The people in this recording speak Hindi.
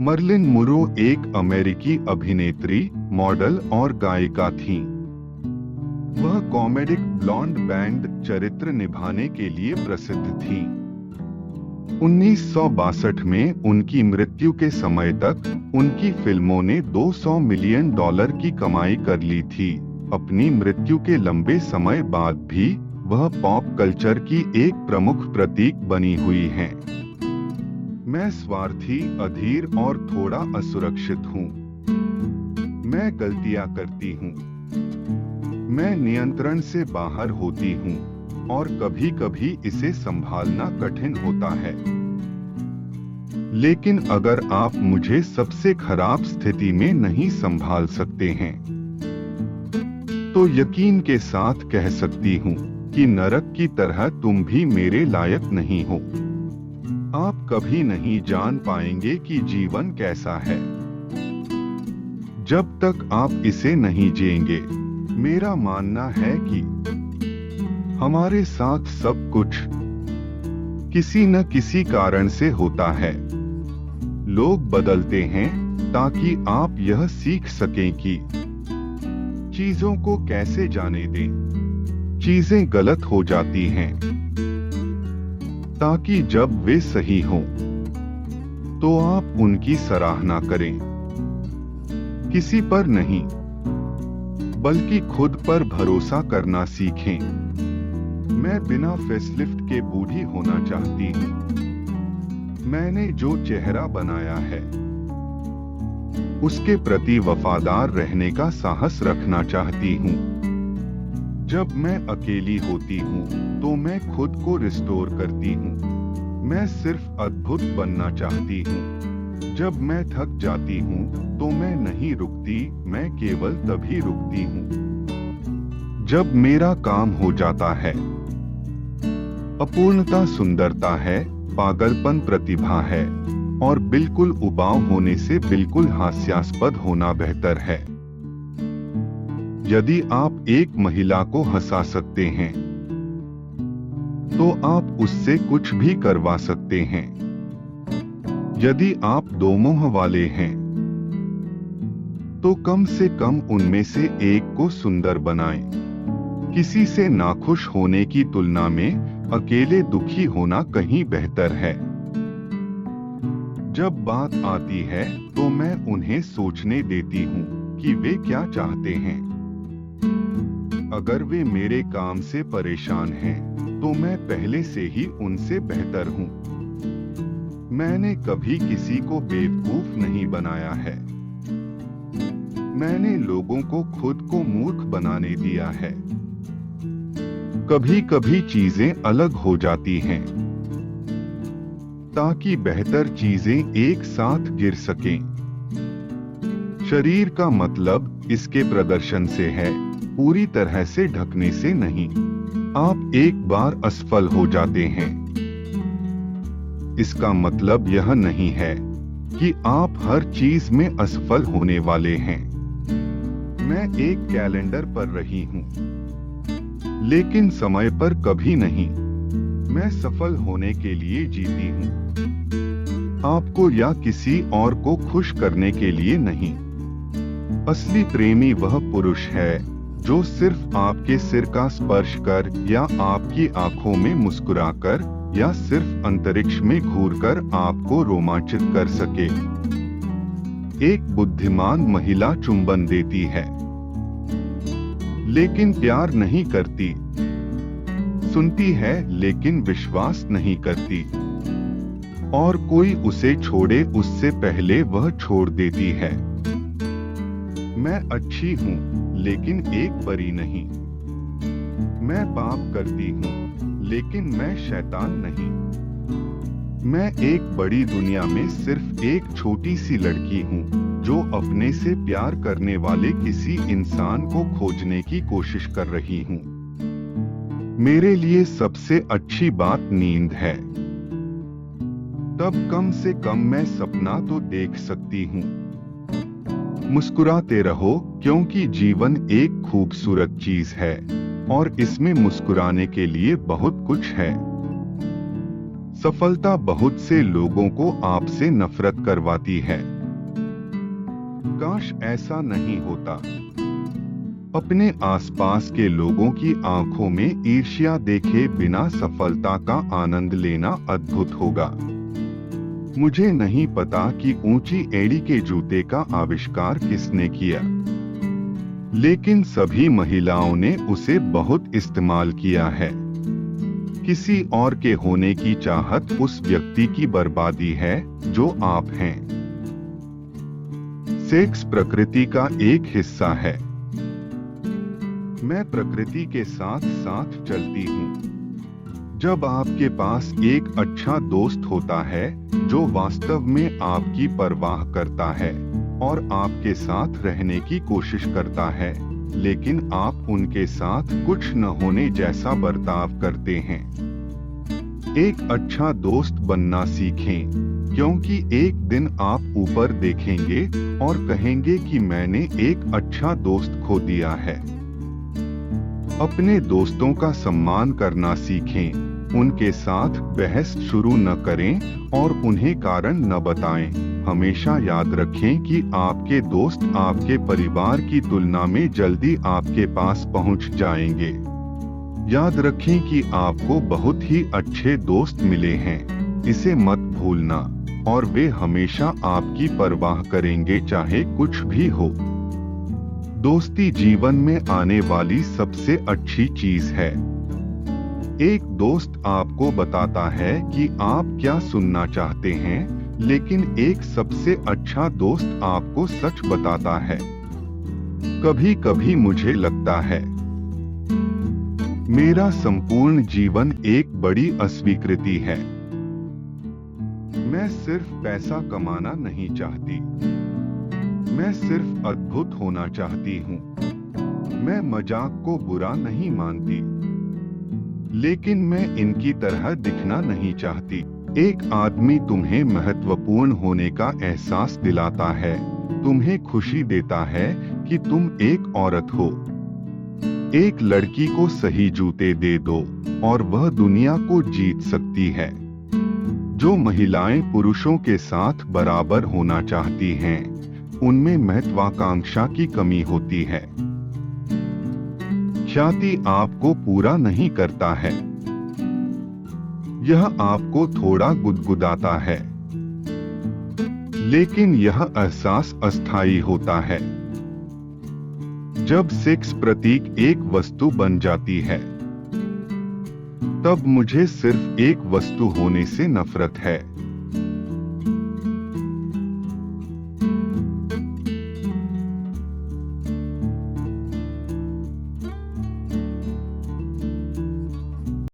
मर्लिन मुरो एक अमेरिकी अभिनेत्री, मॉडल और गायिका थीं। वह कॉमेडिक ब्लॉन्ड बैंड चरित्र निभाने के लिए प्रसिद्ध थीं। 1962 में उनकी मृत्यु के समय तक उनकी फिल्मों ने $200 मिलियन की कमाई कर ली थी। अपनी मृत्यु के लंबे समय बाद भी वह पॉप कल्चर की एक प्रमुख प्रतीक बनी हुई हैं। मैं स्वार्थी, अधीर और थोड़ा असुरक्षित हूँ। मैं गलतियाँ करती हूँ। मैं नियंत्रण से बाहर होती हूँ और कभी-कभी इसे संभालना कठिन होता है। लेकिन अगर आप मुझे सबसे खराब स्थिति में नहीं संभाल सकते हैं, तो यकीन के साथ कह सकती हूँ कि नरक की तरह तुम भी मेरे लायक नहीं हो। आप कभी नहीं जान पाएंगे कि जीवन कैसा है जब तक आप इसे नहीं जिएंगे। मेरा मानना है कि हमारे साथ सब कुछ किसी न किसी कारण से होता है। लोग बदलते हैं ताकि आप यह सीख सकें कि चीजों को कैसे जाने दें। चीजें गलत हो जाती हैं ताकि जब वे सही हों तो आप उनकी सराहना करें। किसी पर नहीं, बल्कि खुद पर भरोसा करना सीखें। मैं बिना फेसलिफ्ट के बूढ़ी होना चाहती हूँ। मैंने जो चेहरा बनाया है उसके प्रति वफादार रहने का साहस रखना चाहती हूँ। जब मैं अकेली होती हूँ तो मैं खुद को रिस्टोर करती हूँ। मैं सिर्फ अद्भुत बनना चाहती हूँ। जब मैं थक जाती हूँ तो मैं नहीं रुकती, मैं केवल तभी रुकती हूँ जब मेरा काम हो जाता है। अपूर्णता सुंदरता है, पागलपन प्रतिभा है और बिल्कुल उबाऊ होने से बिल्कुल हास्यास्पद होना बेहतर है। यदि आप एक महिला को हंसा सकते हैं तो आप उससे कुछ भी करवा सकते हैं। यदि आप दो मुंह वाले हैं तो कम से कम उनमें से एक को सुंदर बनाएं। किसी से नाखुश होने की तुलना में अकेले दुखी होना कहीं बेहतर है। जब बात आती है तो मैं उन्हें सोचने देती हूँ कि वे क्या चाहते हैं। अगर वे मेरे काम से परेशान हैं, तो मैं पहले से ही उनसे बेहतर हूँ। मैंने कभी किसी को बेवकूफ नहीं बनाया है। मैंने लोगों को खुद को मूर्ख बनाने दिया है। कभी-कभी चीजें अलग हो जाती हैं ताकि बेहतर चीजें एक साथ गिर सकें। शरीर का मतलब इसके प्रदर्शन से है, पूरी तरह से ढकने से नहीं। आप एक बार असफल हो जाते हैं, इसका मतलब यह नहीं है कि आप हर चीज में असफल होने वाले हैं। मैं एक कैलेंडर पर रही हूँ, लेकिन समय पर कभी नहीं। मैं सफल होने के लिए जीती हूँ, आपको या किसी और को खुश करने के लिए नहीं। असली प्रेमी वह पुरुष है जो सिर्फ आपके सिर का स्पर्श कर या आपकी आंखों में मुस्कुराकर या सिर्फ अंतरिक्ष में घूरकर आपको रोमांचित कर सके। एक बुद्धिमान महिला चुंबन देती है, लेकिन प्यार नहीं करती। सुनती है लेकिन विश्वास नहीं करती। और कोई उसे छोड़े उससे पहले वह छोड़ देती है। मैं अच्छी हूँ लेकिन एक परी नहीं। मैं पाप करती हूँ लेकिन मैं शैतान नहीं। मैं एक बड़ी दुनिया में सिर्फ एक छोटी सी लड़की हूँ जो अपने से प्यार करने वाले किसी इंसान को खोजने की कोशिश कर रही हूँ। मेरे लिए सबसे अच्छी बात नींद है। तब कम से कम मैं सपना तो देख सकती हूँ। मुस्कुराते रहो क्योंकि जीवन एक खूबसूरत चीज है और इसमें मुस्कुराने के लिए बहुत कुछ है। सफलता बहुत से लोगों को आपसे नफरत करवाती है। काश ऐसा नहीं होता। अपने आसपास के लोगों की आंखों में ईर्ष्या देखे बिना सफलता का आनंद लेना अद्भुत होगा। मुझे नहीं पता कि ऊंची एड़ी के जूते का आविष्कार किसने किया, लेकिन सभी महिलाओं ने उसे बहुत इस्तेमाल किया है। किसी और के होने की चाहत उस व्यक्ति की बर्बादी है जो आप हैं। सेक्स प्रकृति का एक हिस्सा है। मैं प्रकृति के साथ साथ चलती हूँ। जब आपके पास एक अच्छा दोस्त होता है जो वास्तव में आपकी परवाह करता है और आपके साथ रहने की कोशिश करता है, लेकिन आप उनके साथ कुछ न होने जैसा बर्ताव करते हैं। एक अच्छा दोस्त बनना सीखें, क्योंकि एक दिन आप ऊपर देखेंगे और कहेंगे कि मैंने एक अच्छा दोस्त खो दिया है। अपने दोस्तों का सम्मान करना सीखें, उनके साथ बहस शुरू न करें और उन्हें कारण न बताएं। हमेशा याद रखें कि आपके दोस्त आपके परिवार की तुलना में जल्दी आपके पास पहुंच जाएंगे। याद रखें कि आपको बहुत ही अच्छे दोस्त मिले हैं, इसे मत भूलना, और वे हमेशा आपकी परवाह करेंगे चाहे कुछ भी हो। दोस्ती जीवन में आने वाली सबसे अच्छी चीज है। एक दोस्त आपको बताता है कि आप क्या सुनना चाहते हैं, लेकिन एक सबसे अच्छा दोस्त आपको सच बताता है। कभी कभी मुझे लगता है मेरा संपूर्ण जीवन एक बड़ी अस्वीकृति है। मैं सिर्फ पैसा कमाना नहीं चाहती, मैं सिर्फ अद्भुत होना चाहती हूँ। मैं मजाक को बुरा नहीं मानती, लेकिन मैं इनकी तरह दिखना नहीं चाहती। एक आदमी तुम्हें महत्वपूर्ण होने का एहसास दिलाता है, तुम्हें खुशी देता है कि तुम एक औरत हो। एक लड़की को सही जूते दे दो और वह दुनिया को जीत सकती है। जो महिलाएं पुरुषों के साथ बराबर होना चाहती हैं, उनमें महत्वाकांक्षा की कमी होती है। ख्याति आपको पूरा नहीं करता है, यह आपको थोड़ा गुदगुदाता है, लेकिन यह एहसास अस्थायी होता है। जब सेक्स प्रतीक एक वस्तु बन जाती है, तब मुझे सिर्फ एक वस्तु होने से नफरत है।